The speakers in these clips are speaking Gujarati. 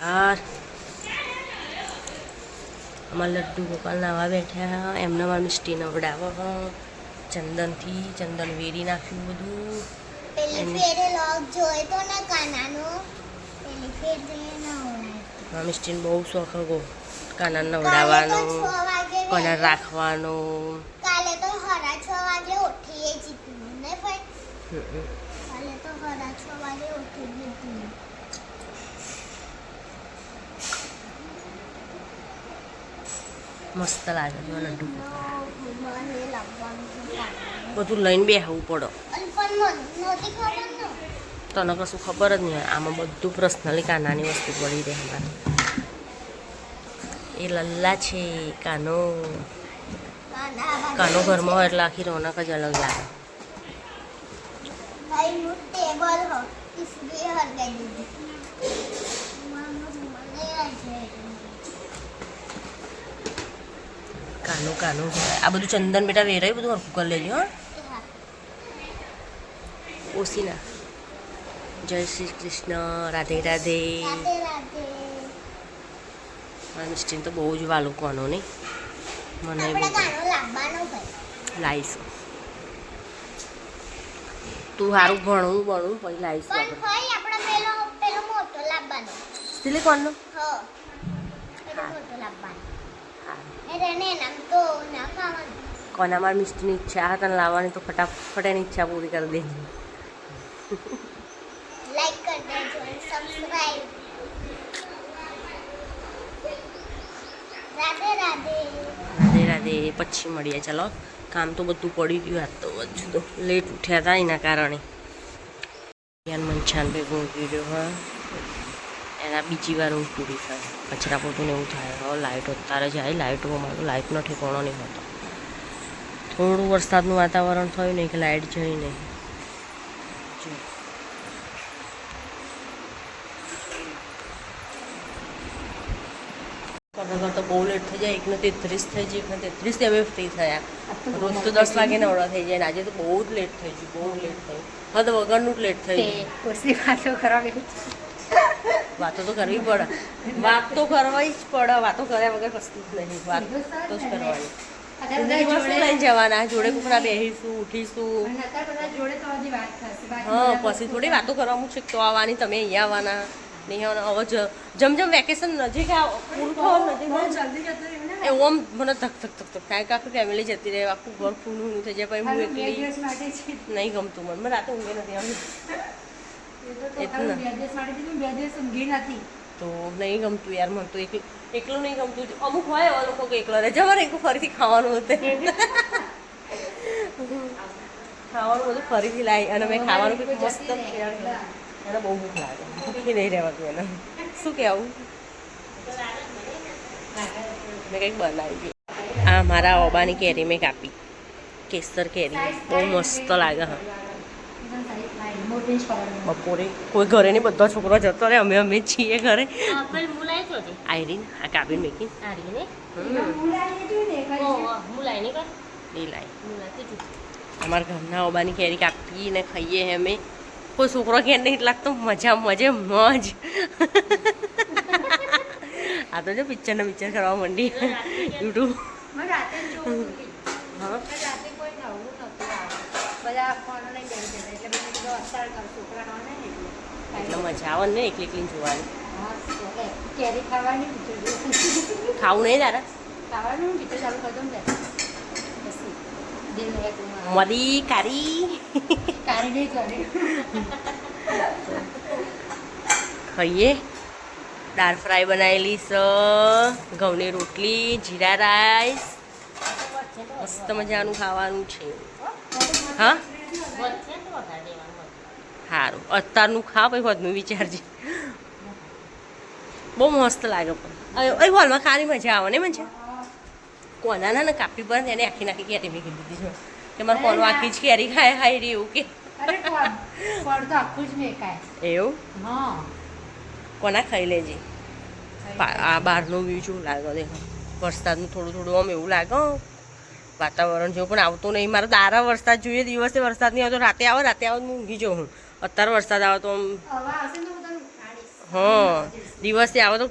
यार અમારા લડ્ડુ ગોપાલ નાવા બેઠા એમને મારે મિષ્ટી નવડાવો ચંદન વેરી નાખ્યું બધું મિષ્ટીને બહુ શોખ હતો કાના નવડાવવાનો કોના રાખવાનો કાલે તો 6:30 વાગે ઉઠીએ જીતું ને ભાઈ કાલે તો 6:30 વાગે ઉઠી જીતું મસ્ત લાગે છે લડ્ડુ બધું લઈને બેસવું પડે તને કશું ખબર જ નહીં આમાં બધું પર્સનલી કાનાની વસ્તુ પડી રહે અમારે એ લલ્લા છે કાનો ઘરમાં હોય એટલે આખી રોનક જ અલગ લાગે કાનું આ બધું ચંદન બેટા વેરાય બધું હરખું કરી લેજો હા ઓછી ના જય શ્રી કૃષ્ણ રાધે રાધે મિષ્ટીને તો બહુ જ વાલું કોનો નહીં મને લાવીશું તું સારું ભણવું પછી લાવીશું સિલિકોનનો કોના મારી મિષ્ટીની ઈચ્છા હતા તને લાવવાની તો ફટાફટ એની ઈચ્છા પૂરી કરી દેજે લાઈક કરી દેજો સબસ્ક્રાઇબ રાધે રાધે પછી મળીએ ચાલો કામ તો બધું પડી ગયું આજ તો હજુ તો લેટ ઉઠ્યા હતા એના કારણે મંછાન ભેગું ગયું હા એના બીજી વાર હું પૂરી થાય કચરા પોતું ને એવું થાય હવે લાઇટો અત્યારે જાય લાઇટોમાં મારું લાઇટનો ઠેકાણો નહીં હોતો થોડું વરસાદનું વાતાવરણ થયું નહીં કે લાઇટ જઈ નહીં તો બહુ લેટ થઈ જાય 1:33 થઈ જાય 1:33 અમે ફ્રી થયા રોજ તો 10 વાગે નવડા થઈ જાય ને આજે તો બહુ જ લેટ થઈ ગયું બહુ લેટ થયું હા તો વગરનું જ લેટ થઈ ગયું વાતો તો કરવી પડે વાત તો કરવી જ પડે વાતો કર્યા વગર કશું જ નહીં વાત તો જ કરવાની લઈને જવાના જોડે કોકના બેસીશું ઉઠીશું હા પછી થોડી વાતો કરવાનું છે તો આવવાની તમે અહીંયા આવવાના નહીં આવવાના હવે જેમ વેકેશન નજીક પૂરું થવાનું નજીક એવું આમ મને ધક થાય કે આખું ફેમિલી જતી રહે આખું ઘર ફૂનું થઈ જાય પછી હું એકલી નહીં ગમતું મને રાતે ઊંઘે નથી આવતી તો નહીં ગમતું યાર મને તો એકલું નહીં ગમતું અમુક હોય એવા લોકો કે એકલો રહે જવા એકલું ફરીથી ખાવાનું હતું ખાવાનું બધું ફરીથી લાવી અને મેં ખાવાનું કંઈક મસ્ત એને બહુ ભૂખ લાગે ભૂખી નહીં રહેવાતું એને શું કહેવું મેં કંઈક બનાવી આ મારા ઓબાની કેરી મેં કાપી કેસર કેરી બહુ મસ્ત લાગે હા બપોરે કોઈ ઘરે નહીં બધા છોકરો જતો રહે અમે છીએ ઘરે આયરીન આ કાબીન મેકી અમારા ઘરના ઓબાની કેરી કાપીને ખાઈએ અમે કોઈ છોકરો ઘેર નહીં લાગતો મજા મોજ આ તો જો પિક્ચર કરવા માંડી યુટ્યુબ હા એટલે મજા આવે ને એકલી જોવાની ખાવું નહીં દાદા મરી કારી ખાઈએ દાળ ફ્રાય બનાવેલી છે ઘઉંની રોટલી જીરા રાઈસ મસ્ત મજાનું ખાવાનું છે હા સારું અત્યારનું ખા પછી વધનું વિચારજે બહુ મસ્ત લાગે પણ એ હોલમાં ખાવાની મજા આવે ને મજા કોના ને કાપી પર એને આખી કેરી મેં કીધી છે કે મારે કોનો આખી જ કેરી ખાય રહી એવું કે એવું કોના ખાઈ લેજે આ બહારનું વ્યૂ શું લાગે દેખો વરસાદનું થોડું આમ એવું લાગે વાતાવરણ જેવું પણ આવતું નહીં મારે દારા વરસાદ જોઈએ દિવસે વરસાદ નહીં આવતો રાતે આવે હું ઊંઘી જાઉં હું અત્યારે વરસાદ આવે તો આમ હા દિવસથી આવો તો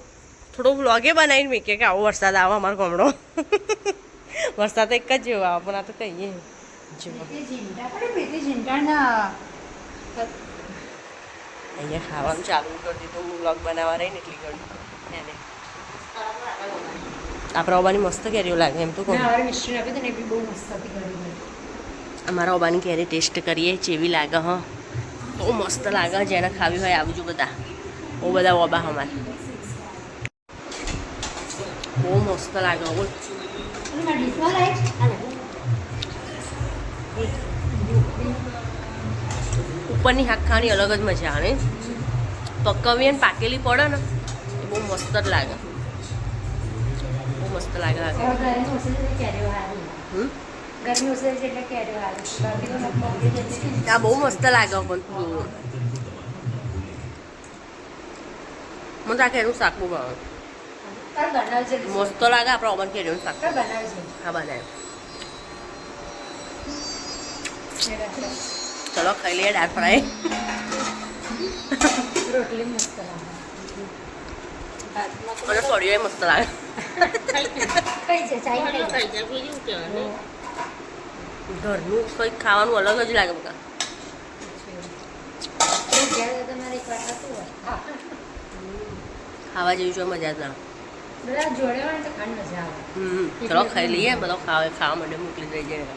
થોડો વ્લોગે બનાવીને મૂકીએ કે આવો વરસાદ આવે અમારો ગામડો વરસાદ એક જ જેવો આવે પણ આ તો કહીએ અહીંયા ખાવાનું ચાલુ કરી દીધું હું વ્લોગ બનાવવા રહી ને એટલી ઘડી એને આપણે ઓબાની મસ્ત કેરીઓ લાગે એમ તો કહું અમારા ઓબાની કેરી ટેસ્ટ કરીએ જેવી લાગે હા બહુ મસ્ત લાગે જેને ખાવી હોય આવજો બધા બહુ બધા ઓબા અમારે બહુ મસ્ત લાગે બોલ ઉપરની શાક ખાવાની અલગ જ મજા આવે પકવીએ ને પાકેલી પડે ને એ બહુ મસ્ત જ લાગે બહુ મસ્ત લાગે આ બહુ મસ્ત લાગે પણ મને આ કેરીનું શાક બહુ ભાવે મસ્ત લાગે આપણે ઓવન કેરીનું શાક હા બનાવ્યું ચલો ખાઈ લઈએ દાળ ફ્રાય રોટલી મસ્ત અને ફળીઓ મસ્ત લાગે કઈ છે ચાઈ ઘરનું કંઈક ખાવાનું અલગ જ લાગે બધા તમારે એક વાર થતું હોય ખાવા જેવી જો મજા જ ના બધા જોડે હોય તો ખાવાની મજા આવે ચલો ખાઈ લઈએ બધો ખાવા માટે મોકલી દઈ જાય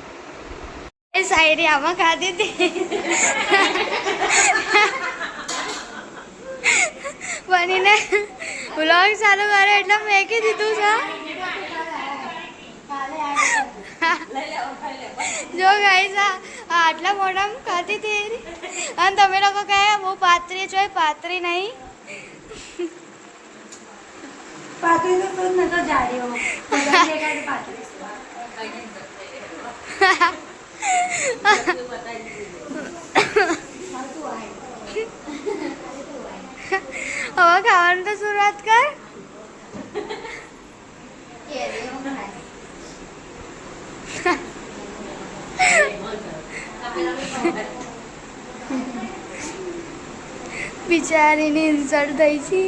એ શાયરી આમાં ખાધી હતી બનીને વ્લોગ ચાલુ કરે એટલે મેકી દીધું છે જો ગાઈસ આટલા મોટા ખાતી હતી અને તમે લોકો કહે હું પાતરી છો પાતરી નહીં પાતળી તો તું નતો જાડ્યો પાતળી હવે ખાવાનું તો શરૂઆત કર બિચારીની ઇન્સલ્ટ થઈ છે